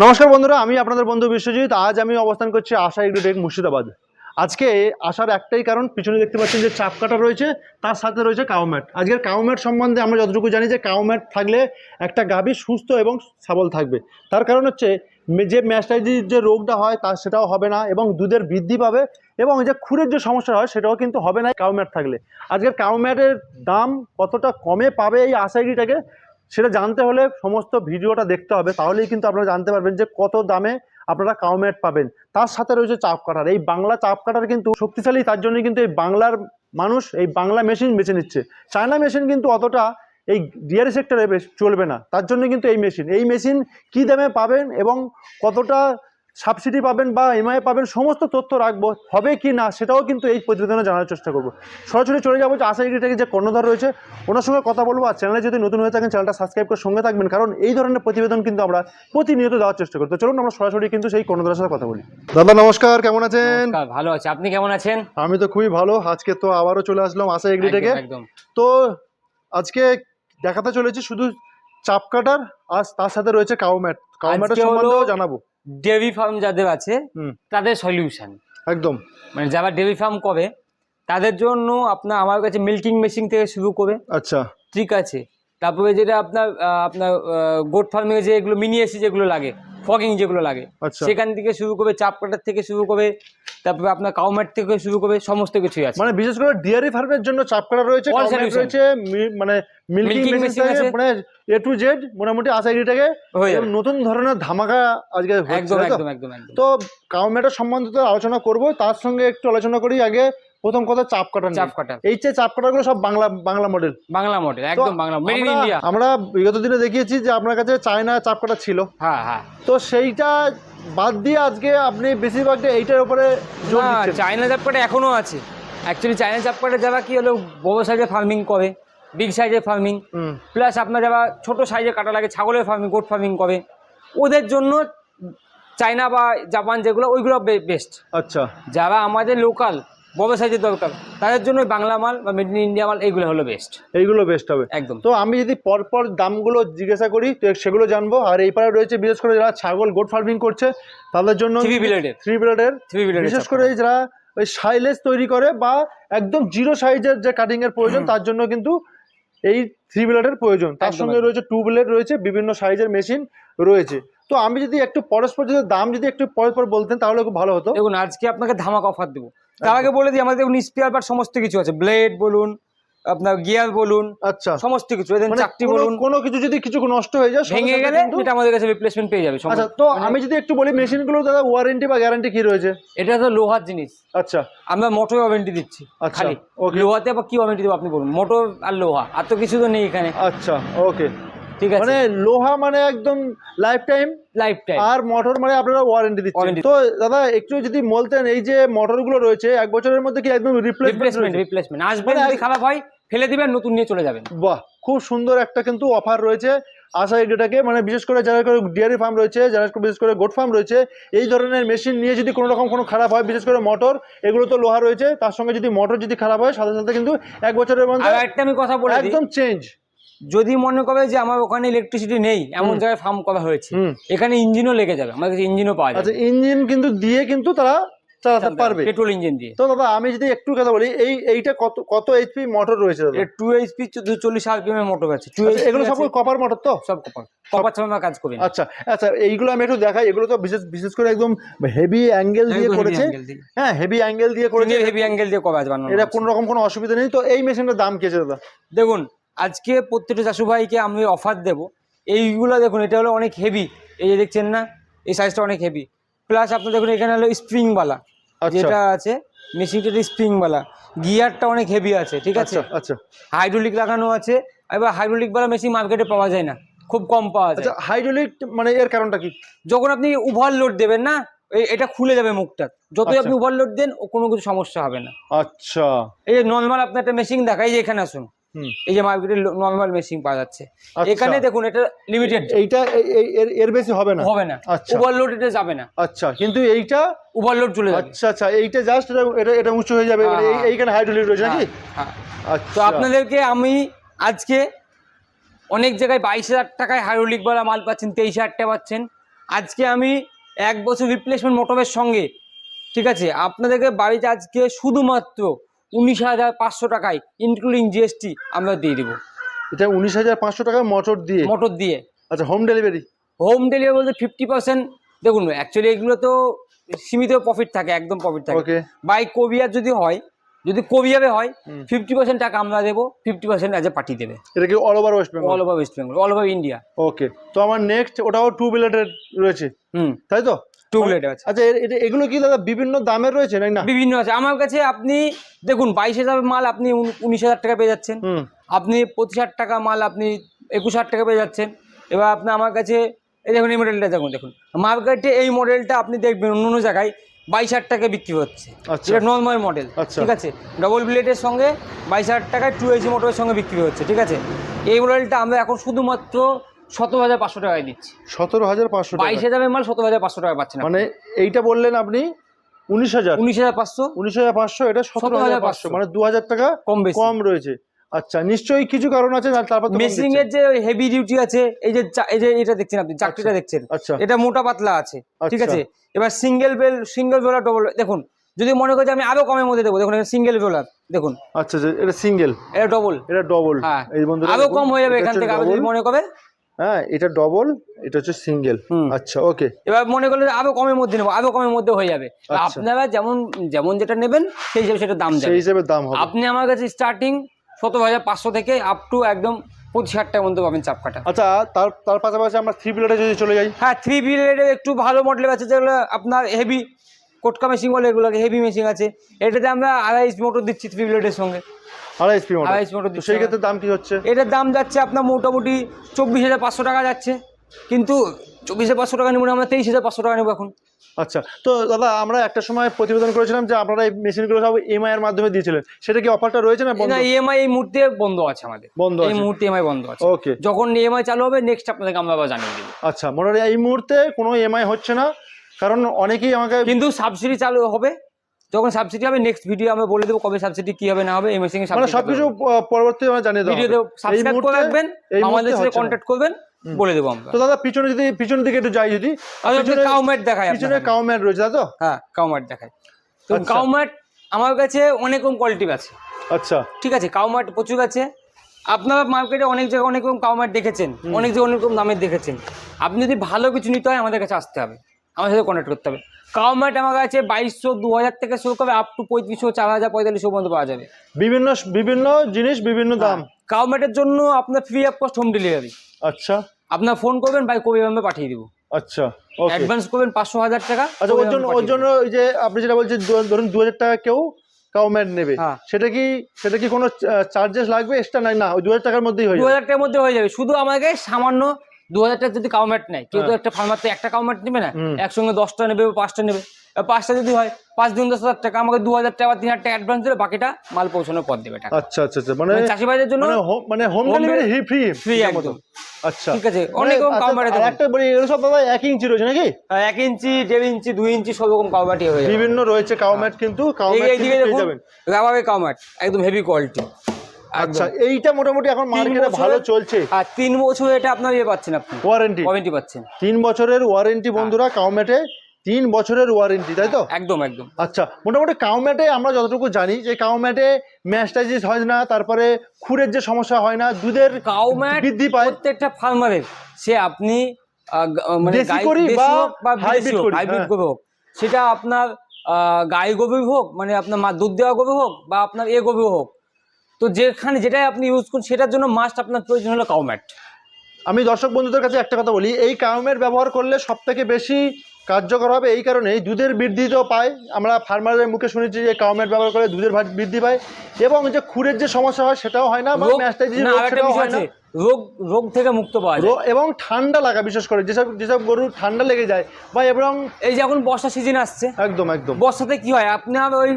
নমস্কার বন্ধুরা, আমি আপনাদের বন্ধু বিশ্বজিৎ। আজ আমি অবস্থান করছি আশা এগ্রিটেক মুর্শিদাবাদ। আজকে আসার একটাই কারণ, পিছনে দেখতে পাচ্ছেন যে চাপ কাটা রয়েছে, তার সাথে রয়েছে কাউম্যাট। আজকের কাউম্যাট সম্বন্ধে আমরা যতটুকু জানি যে কাউম্যাট থাকলে একটা গাভী সুস্থ এবং সবল থাকবে। তার কারণ হচ্ছে যে ম্যাস্টাইটিস যে রোগটা হয় তার সেটাও হবে না, এবং দুধের বৃদ্ধি পাবে, এবং যে খুরের যে সমস্যা হয় সেটাও কিন্তু হবে না কাউম্যাট থাকলে। আজকের কাউম্যাটের দাম কতটা কমে পাবে এই আশা এগ্রিটেকে, সেটা জানতে হলে সমস্ত ভিডিওটা দেখতে হবে, তাহলেই কিন্তু আপনারা জানতে পারবেন যে কত দামে আপনারা কাউম্যাট পাবেন। তার সাথে রয়েছে চাপ কাটার। এই বাংলা চাপ কাটার কিন্তু শক্তিশালী, তার জন্যই কিন্তু এই বাংলার মানুষ এই বাংলা মেশিন বেছে নিচ্ছে। চায়না মেশিন কিন্তু অতটা এই ডিয়ারি সেক্টরে চলবে না, তার জন্য কিন্তু এই মেশিন কী দামে পাবেন এবং কতটা সাবসিডি পাবেন বা এমআই পাবেন, সমস্ত তথ্য রাখবো। হবে কি না সেটাও কিন্তু এই প্রতিবেদনে জানার চেষ্টা করবো। সরাসরি চলে যাবো যে আশা এগ্রিটেকের যে কর্ণধার রয়েছে ওনার সঙ্গে কথা বলবো। আর চ্যানেলে যদি নতুন হয়ে থাকেন চ্যানেলটা সাবস্ক্রাইব করে সঙ্গে থাকবেন, কারণ এই ধরনের প্রতিবেদন কিন্তু আমরা প্রতিনিয়ত দেওয়ার চেষ্টা করি। তো চলুন আমরা সরাসরি কিন্তু সেই কর্ণধারের সাথে কথা বলি। দাদা নমস্কার, কেমন আছেন? ভালো আছে, আপনি কেমন আছেন? আমি তো খুবই ভালো। আজকে তো আবারও চলে আসলাম আশা এগ্রিটেকে। তো আজকে দেখাতে চলেছি শুধু চাপ কাটার, আর তার সাথে রয়েছে কাউম্যাটের সম্বন্ধেও জানাবো। ডেয়ারি ফার্ম যাদের আছে তাদের সলিউশন একদম, মানে যারা ডেয়ারি ফার্ম করে তাদের জন্য আপনার আমার কাছে মিল্কিং মেশিন থেকে শুরু করে, আচ্ছা ঠিক আছে, তারপরে যেটা আপনার গোট ফার্মিং এ যেগুলো মিনি এসি যেগুলো লাগে, ফগিং যেগুলো লাগে, সেখান থেকে শুরু করে চাপ কাটার থেকে শুরু করে, তারপরে আপনার কাউম্যাট থেকে শুরু করে সমস্ত কিছুই আছে। মানে বিশেষ করে ডেয়ারি ফার্মের জন্য চাপ কাটা রয়েছে, কাউম্যাট রয়েছে, মানে মিল্কিং মেশিন আছে, মানে এ টু জেড মোটামুটি আশা এগ্রিটেকে নতুন ধরনের ধামাকা আজকে হচ্ছে। একদম একদম একদম। তো কাউম্যাটের সম্বন্ধে তো আলোচনা করব, তার সঙ্গে একটু আলোচনা করি আগে। প্রথম কথা চাপ কাটা। এই যে চাপ কাটাগুলো সব বাংলা মডেল একদম বাংলা, মেড ইন ইন্ডিয়া। আমরা বিগত দিনে দেখিয়েছি যে আপনার কাছে চায়না চাপ কাটা ছিল। হ্যাঁ হ্যাঁ। তো সেইটা বাদ দিয়ে আজকে আপনি বেশিরভাগটা এইটার উপরে জোর দিচ্ছেন। চায়না চাপ কাটা এখনো আছে। অ্যাকচুয়ালি চায়না চাপ কাটা যারা কি হলো বড় সাইজের ফার্মিং করে, বিগ সাইজের ফার্মিং, প্লাস আপনার যারা ছোট সাইজে কাটা লাগে, ছাগলের ফার্মিং, গোট ফার্মিং করে, ওদের জন্য চায়না বা জাপান যেগুলো ওইগুলো বেস্ট। আচ্ছা, যারা আমাদের লোকাল বড় সাইজের দরকার তাদের জন্য বাংলা মাল বা মেড ইন ইন্ডিয়া মাল এইগুলো হলো বেস্ট। এইগুলো বেস্ট হবে একদম। তো আমি যদি পরপর দামগুলো জিজ্ঞাসা করি সেগুলো জানবো। আর এই পারে রয়েছে বিশেষ করে যারা ছাগল গোট ফার্মিং করছে তাদের জন্য থ্রি ব্লেডের, বিশেষ করে যারা ওই সাইলেজ তৈরি করে বা একদম জিরো সাইজের যে কাটিং এর প্রয়োজন তার জন্য কিন্তু এই থ্রি ব্লেডের প্রয়োজন। তার সঙ্গে রয়েছে টু ব্লেড রয়েছে, বিভিন্ন সাইজের মেশিন রয়েছে। তো আমি যদি একটু পরস্পর যদি দাম যদি একটু পরস্পর বলতেন তাহলে খুব ভালো হতো। দেখুন আজকে আপনাকে ধামাকা অফার দেবো। তার আগে বলে দিই আমাদের স্পেয়ার পার্ট সমস্ত কিছু আছে, ব্লেড বলুন, আপনার গিয়ার বলুন, আচ্ছা সমস্ত কিছু, চাকতি বলুন, কোনো কিছু যদি কিছু নষ্ট হয়ে যায় ভেঙে গেলে এটা আমাদের কাছে রিপ্লেসমেন্ট পেয়ে যাবে। আচ্ছা, তো আমি যদি একটু বলি মেশিনগুলো দাদা ওয়ারেন্টি বা গ্যারান্টি কি রয়েছে? এটা তো লোহার জিনিস। আচ্ছা, আমরা মোটর ওয়ারেন্টি দিচ্ছি খালি। লোহাতে আবার কি ওয়ারেন্টি দেবো আপনি বলুন? মোটর আর লোহা, আর তো কিছু তো নেই এখানে। আচ্ছা ওকে, ঠিক আছে। মানে লোহা মানে একদম লাইফ টাইম, আর মোটর মানে আপনারা ওয়ারেন্টি দিচ্ছেন। তো দাদা একটু যদি বলতেন এই যে মোটরগুলো রয়েছে 1 বছরের মধ্যে কি একদম রিপ্লেসমেন্ট আসবে, যদি খারাপ হয় ফেলে দিবেন, নতুন নিয়ে চলে যাবেন। বাহ, খুব সুন্দর একটা কিন্তু অফার রয়েছে আশা এগ্রিটেকে। মানে বিশেষ করে যারা ডেয়ারি ফার্ম রয়েছে, যারা বিশেষ করে গোট ফার্ম রয়েছে, এই ধরনের মেশিন নিয়ে যদি কোনো রকম কোনো খারাপ হয়, বিশেষ করে মোটর, এগুলো তো লোহা রয়েছে, তার সঙ্গে যদি মোটর যদি খারাপ হয় সাথে সাথে কিন্তু 1 বছরের মধ্যে একটা আমি কথা বলে একদম চেঞ্জ। যদি মনে করে যে আমার ওখানে ইলেকট্রিসিটি নেই, এমন জায়গায় ফার্ম করা হয়েছে, এখানে ইঞ্জিনও লেগে যাবে, আমার কাছে ইঞ্জিনও পাওয়া যাবে। আচ্ছা, ইঞ্জিন কিন্তু দিয়ে কিন্তু তারা চালাতে পারবে, পেট্রোল ইঞ্জিন দিয়ে। তো দাদা আমি যদি একটু কথা বলি, এইটা কত এইচপি মোটর রয়েছে দাদা? 2 এইচপি 240 আরপিএম এর মোটর আছে। এগুলো সব কপার মোটর তো? সব কপার ছাড়া কাজ করে। আচ্ছা আচ্ছা, এইগুলো আমি একটু দেখাই। এগুলো তো বিশেষ করে একদম হেভি অ্যাঙ্গেল দিয়ে করেছে। হ্যাঁ, হেভি অ্যাঙ্গেল দিয়ে করেছে, হেভি অ্যাঙ্গেল দিয়ে করা আছে বানানো। এটা কোনো রকম কোনো অসুবিধা নেই। তো এই মেশিনটার দাম কি আছে দাদা? দেখুন আজকে প্রত্যেকটা চাষু ভাইকে আমি অফার দেবো। এইগুলো দেখুন, এটা হলো অনেক হেভি, এই যে দেখছেন না, এই সাইজটা অনেক হেভি। প্লাস আপনি দেখুন এখানে হলো স্প্রিংওয়ালা যেটা আছে, মেশিনটা স্প্রিংওয়ালা, গিয়ারটা অনেক হেভি আছে, ঠিক আছে। আচ্ছা, হাইড্রোলিক লাগানো আছে। এবার হাইড্রোলিক ওয়ালা মেশিন মার্কেটে পাওয়া যায় না, খুব কম পাওয়া যায়। আচ্ছা, হাইড্রোলিক মানে এর কারণটা কি? যখন আপনি ওভারলোড দেবেন না, এটা খুলে যাবে মুখটা, যতই আপনি ওভারলোড দেন কোনো কিছু সমস্যা হবে না। আচ্ছা, এই যে নর্মাল আপনার একটা মেশিন দেখাই, যে এখানে আসুন, এই যে মার্কেটে নরমাল মেশিন পাওয়া যাচ্ছে, এখানে দেখুন এটা লিমিটেড, এইটা এর বেশি হবে না। আচ্ছা, ওভারলোড এটা যাবে না। আচ্ছা, কিন্তু এইটা ওভারলোড চলে যাবে। আচ্ছা আচ্ছা, এইটা জাস্ট এটা উঁচু হয়ে যাবে, এইখানে হাইড্রোলিক রয়েছে নাকি? তো আপনাদেরকে আমি আজকে অনেক জায়গায় 22,000 টাকায় হাইড্রোলিক বলা মাল পাচ্ছেন, 23,000 টাকা পাচ্ছেন। আজকে আমি 1 বছর রিপ্লেসমেন্ট মোটরের সঙ্গে, ঠিক আছে, আপনাদেরকে বাড়িতে আজকে শুধুমাত্র 19,500 টাকায় ইনক্লুডিং জিএসটি আমরা দিয়ে দেবো। এটা 19,500 টাকা মোটর দিয়ে? মোটর দিয়ে। আচ্ছা, হোম ডেলিভারি? হোম ডেলিভারি বলতে 50%, দেখুন অ্যাকচুয়ালি এগুলো তো সীমিত প্রফিট থাকে, একদম প্রফিট থাকে। ওকে। বাই কোরিয়ার যদি হয়, যদি কোরিয়ারে হয় 50% টাকা আমরা দেবো, 50% অ্যাজ এ পাঠিয়ে দেবে। এটা কি all over West Bengal? All over West Bengal, all over India. Okay, তো আমার নেক্সট ওটাও 2 ব্লেডের রয়েছে, তাই তো? 2 ব্লেডের আছে। আচ্ছা, এগুলো কি দাদা বিভিন্ন দামের রয়েছে নাকি? না, বিভিন্ন আছে আমার কাছে। আপনি দেখুন 22,000 মাল আপনি 19,000 টাকা পেয়ে যাচ্ছেন। আপনি 25,000 টাকা মাল আপনি 21,000 টাকা পেয়ে যাচ্ছেন। এবার আপনি আমার কাছে এই দেখুন, এই মডেলটা দেখুন মার্কেটে এই মডেলটা আপনি দেখবেন অন্য জায়গায় 22,000 টাকায় বিক্রি হচ্ছে। এটা নর্মাল মডেল, ঠিক আছে, ডবল ব্লেডের সঙ্গে 22,000 টাকায় 2AC মোটরের সঙ্গে বিক্রি হচ্ছে, ঠিক আছে। এই মডেলটা আমরা এখন শুধুমাত্র 17,500 টাকায় দিচ্ছি। 17,500 টাকা? 22,000 মাল 17,500 টাকা পাচ্ছেন। মানে এইটা বললেন আপনি 19,000? 19,500। 19,500, এটা 17,500, মানে 2,000 টাকা কম রয়েছে। আচ্ছা, নিশ্চয়ই কিছু কারণ আছে। তারপর মেশিং এর যে হেভি ডিউটি আছে, এই যে এটা দেখছেন আপনি, চাকরিটা দেখছেন, এটা মোটা পাতলা আছে, ঠিক আছে। এবার সিঙ্গেল বেলার ডবল, দেখুন যদি মনে করে যে আমি আরো কমের মধ্যে দেবো, দেখুন সিঙ্গেল বেলার দেখুন। আচ্ছা, এটা সিঙ্গেল, এটা ডবল, এটা ডবল। হ্যাঁ, এই বন্ধুরা আরো কম হয়ে যাবে এখান থেকে আরো যদি মনে করে। হ্যাঁ, এটা ডবল, এটা হচ্ছে সিঙ্গেল। আচ্ছা, ওকে। এবার মনে করলে আরো কমের মধ্যে নেবো, আরো কমের মধ্যে হয়ে যাবে। আপনারা যেমন যেটা নেবেন সেই হিসেবে সেটা দাম যাবে, সেই হিসেবে দাম হবে। আপনি আমার কাছে স্টার্টিং 17,500 থেকে আপ টু একদম 25,000 টাকার মধ্যে পাবেন চাপ কাটা। আচ্ছা, তার পাশাপাশি আমরা 3 ব্লেডে যদি চলে যাই? হ্যাঁ, 3 ব্লেডের একটু ভালো মডেল আছে যেগুলো আপনার হেভি কোটকা মেশিন বলে, এগুলোকে হেভি মেশিন আছে। এটাতে আমরা 2.5 মোটর দিচ্ছি 3 ব্লেডের সঙ্গে। 2.5 মোটর দিচ্ছি। সেই ক্ষেত্রে দাম কি হচ্ছে? এটার দাম যাচ্ছে আপনার মোটামুটি 24,500 টাকা যাচ্ছে, কিন্তু 24,500 টাকা নেব না, আমরা 23,500 টাকা নেবো এখন। আচ্ছা, তো দাদা আমরা একটা সময় প্রতিবেদন করেছিলাম যে আপনারা এই মেশিনগুলো সব EMI এর মাধ্যমে দিয়েছিলেন, সেটা কি অফারটা রয়েছে না বন্ধ? না, EMI এই মুহূর্তে বন্ধ আছে আমাদের, এই মুহূর্তে EMI বন্ধ আছে। ওকে, যখন EMI চালু হবে নেক্সট আপনাদেরকে আমরা আবার জানিয়ে দেব। আচ্ছা, মোটামুটি এই মুহূর্তে কোনো EMI হচ্ছে না, কারণ অনেকেই আমাকে, কিন্তু সাবসিডি চালু হবে। যখন সাবসিডি হবে নেক্সট ভিডিও আমরা বলে দেবো কবে সাবসিডি কি হবে না হবে। এই মেশিনে মানে সবকিছু পরবর্তী জানিয়ে দেবো। ভিডিও সাবস্ক্রাইব করে রাখবেন, আমাদের সাথে কন্টাক্ট করবেন, বলে দেবো আমরা। তো দাদা পিছনের দিকে একটু যাই, যদি কাউম্যাট দেখায়, পিছনে কাউম্যাট রয়েছে তো? হ্যাঁ, কাউম্যাট দেখায়। তো কাউম্যাট আমার কাছে অনেক রকম কোয়ালিটি আছে। আচ্ছা, ঠিক আছে, কাউম্যাট প্রচুর আছে। আপনারা মার্কেটে অনেক জায়গায় অনেক রকম কাউম্যাট দেখেছেন, অনেক জায়গায় অনেক রকম দামের দেখেছেন। আপনি যদি ভালো কিছু নিতে হয় আমাদের কাছে আসতে হবে, আমার সাথে কন্ট্যাক্ট করতে হবে। কাউম্যাট আমার কাছে 2,200, 2,000 থেকে শুরু করে আপ টু 3,500, 4,000, 4500 পর্যন্ত পাওয়া যাবে। বিভিন্ন জিনিস বিভিন্ন দাম। কাউম্যাটের জন্য আপনার free of cost home delivery. আচ্ছা, আপনার ফোন করবেন, বাই কোরিয়ার আমরা পাঠিয়ে দিব। আচ্ছা, অ্যাডভান্স করবেন 500-1000 টাকা। আচ্ছা, ওর জন্য ওই যে আপনি যেটা বলছেন, ধরুন 2,000 টাকা কেউ কাউম্যাট নেবে, সেটা কি কোনো চার্জেস লাগবে এক্সট্রা? না, ওই 2,000 টাকার মধ্যেই হয়ে যাবে। 2,000 টাকার মধ্যে হয়ে যাবে। শুধু আমাকে সামান্য 2,000 টাকা যদি কাউম্যাট নেয়, কেউ তো একটা ফার্মার তো একটা কাউম্যাট নেবে না, একসঙ্গে 10টা নেবে, 5টা নেবে। 5টা যদি হয় 5 দিন 10,000 টাকা, আমাকে 2,000 টাকা বা 3,000 টাকা অ্যাডভান্স দিলে বাকিটা মাল পৌঁছানোর পর দেবে টাকা। আচ্ছা, মানে চাষি ভাইদের জন্য মানে হোম ডেলিভারি ফ্রি একদম। আচ্ছা, ঠিক আছে, অনেক রকম কাউম্যাট আছে। একটা বলি, এগুলো সব দাদা 1 ইঞ্চি রয়েছে নাকি? 1 ইঞ্চি, 1.5 ইঞ্চি, 2 ইঞ্চি সব রকম কাউম্যাটই হয়ে যাবে। বিভিন্ন রয়েছে কাউম্যাট, কিন্তু কাউম্যাট পেয়ে যাবেন রাবারের কাউম্যাট, একদম হেভি কোয়ালিটি। আচ্ছা, এইটা মোটামুটি এখন মার্কেটে ভালো চলছে। আর 3 বছর এটা আপনার পাচ্ছেন, আপনি ওয়ারেন্টি পাচ্ছেন। 3 বছরের ওয়ারেন্টি বন্ধুরা, কাউম্যাটে 3 বছরের ওয়ারেন্টি, তাই তো? একদম। আচ্ছা, মোটামুটি কাউম্যাটে আমরা যতটুকু জানি যে কাউম্যাটে ম্যাস্টাইজিস হয় না, তারপরে খুরের যে সমস্যা হয় না, দুধের কাউম্যাট বৃদ্ধি পায় প্রত্যেকটা ফার্মারের। সে আপনি মানে দেশি করি বা হাইব্রিড গরু হোক, সেটা আপনার গাই গরু হোক, মানে আপনার দুধ দেওয়া গরু হোক, বা আপনার গরু হোক, তো যেখানে যেটাই আপনি ইউজ করুন সেটার জন্য মাস্ট আপনার প্রয়োজন হলো কাউম্যাট। আমি দর্শক বন্ধুদের কাছে একটা কথা বলি, এই কাউম্যাট ব্যবহার করলে সব থেকে বেশি কার্যকর হবে। এই কারণেই দুধের বৃদ্ধি তো পায়, আমরা ফার্মারের মুখে শুনেছি যে কাউম্যাট ব্যবহার করে দুধের বৃদ্ধি পায়, এবং যে খুরের যে সমস্যা হয় সেটাও হয় না, বা রোগ থেকে মুক্ত পাওয়া যায়, এবং ঠান্ডা লাগা, বিশেষ করে যেসব গরু ঠান্ডা লেগে যায়, বা এবং এই যে এখন বর্ষা সিজন আসছে, একদম বর্ষাতে কি হয়, আপনার ওই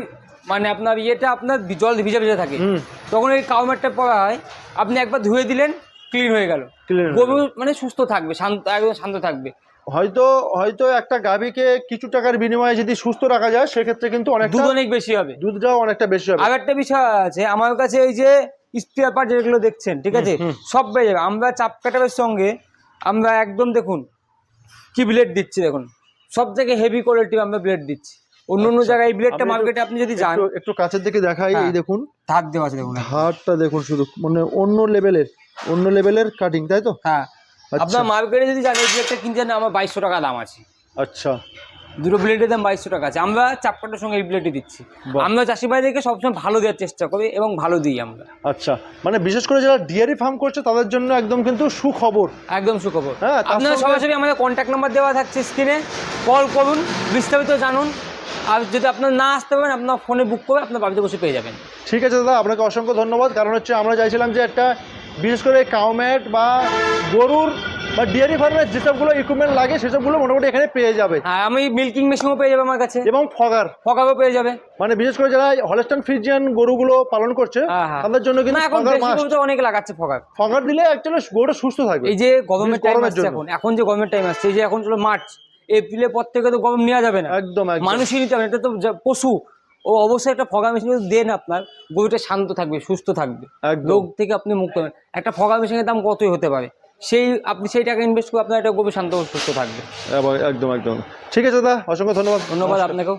মানে আপনার আপনার জল ভিজে থাকে, তখন এই কাউম্যাটটা পরা হয়, আপনি একবার ধুয়ে দিলেন, ক্লিন হয়ে গেল, গরু মানে সুস্থ থাকবে, একদম শান্ত থাকবে। হয়তো একটা গাভীকে কিছু টাকার বিনিময়ে যদি সুস্থ রাখা যায়, সেক্ষেত্রে কিন্তু অনেক বেশি হবে, দুধটাও অনেকটা বেশি হবে। আর একটা বিষয় আছে আমার কাছে, এই যে স্পেয়ার পার্ট যেগুলো দেখছেন, ঠিক আছে, সব পেয়ে যাবে। আমরা চাপ কাটারের সঙ্গে আমরা একদম দেখুন কি ব্লেড দিচ্ছি দেখুন, সব থেকে হেভি কোয়ালিটি আমরা ব্লেড দিচ্ছি। অন্য অন্য আচ্ছা। জায়গায় এই ব্লেডটা আমি মার্কেটে আপনি যদি যান, একটু কাছের দিকে দেখাই, হ্যাঁ। এই দেখুন ধার দেওয়া আছে দেখুন। ধারটা দেখুন, শুধু মানে অন্য লেভেলের কাটিং, তাই তো? হ্যাঁ, আচ্ছা। আপনার মার্কেটে যদি যান এই ব্লেডটা কিনতে যান আমার 2200 টাকা দাম আছে। আচ্ছা, দুটো ব্লেডের দাম 2200 টাকা আছে। আমরা চাপকাটার সঙ্গে এই ব্লেডই দিচ্ছি। বাহ। আমরা চাষি ভাইদেরকে সবসময় ভালো দেওয়ার চেষ্টা করি এবং ভালো দিই আমরা। আচ্ছা, মানে বিশেষ করে যারা ডিয়ারি ফার্ম করছে তাদের জন্য একদম কিন্তু সুখবর। একদম সুখবর। হ্যাঁ, তার আপনারা সঙ্গে- সরাসরি আমাদের কন্ট্যাক্ট নাম্বার দেওয়া থাকছে স্ক্রিনে, কল করুন, বিস্তারিত জানুন। আর যদি আপনার না আসতে পারেন, আপনার ফোনে বুক করে আপনার বাড়িতে বসে পেয়ে যাবেন। ঠিক আছে দাদা, আপনাকে অসংখ্য ধন্যবাদ। কারণ হচ্ছে আমরা চাইছিলাম যে একটা বিশেষ করে কাউম্যাট বা গরুর বা ডেয়ারি ফার্মের যেসবগুলো ইকুইপমেন্ট লাগে সেসবগুলো মোটামুটি এখানে পেয়ে যাবে, হ্যাঁ, আমি মিল্কিং মেশিনও পেয়ে যাবে আমার কাছে, এবং ফগার, ফকারও পেয়ে যাবে। মানে বিশেষ করে যারা হলস্টাইন ফ্রিজিয়ান গরুগুলো পালন করছে হ্যাঁ, হ্যাঁ। তাদের জন্য কিন্তু না, এখন ফগার দেশি মাস্ট। গরুতে অনেক লাগাচ্ছে ফকার। ফগার দিলে অ্যাকচুয়ালি গরুটা সুস্থ থাকবে। এই যে গরমের টাইম গরমের আসছে, জন্য। এখন যে গরমের টাইম আসছে, এই যে এখন চলো মার্চ, এপ্রিলের পর থেকে তো গরম নেওয়া যাবে না, একদম একদম মানুষই নিতে হবে না, এটা তো পশু। ও অবশ্যই একটা ফগা মেশিন যদি দেন আপনার, গরুটা শান্ত থাকবে, সুস্থ থাকবে, একদম। রোগ থেকে আপনি মুক্ত হবেন। একটা ফগা মেশিনের দাম কতই হতে পারে, আপনি সেই টাকা ইনভেস্ট করে আপনার একটা গরু শান্ত ও সুস্থ থাকবে। একদম একদম। ঠিক আছে দাদা, অসংখ্য ধন্যবাদ। ধন্যবাদ আপনাকেও।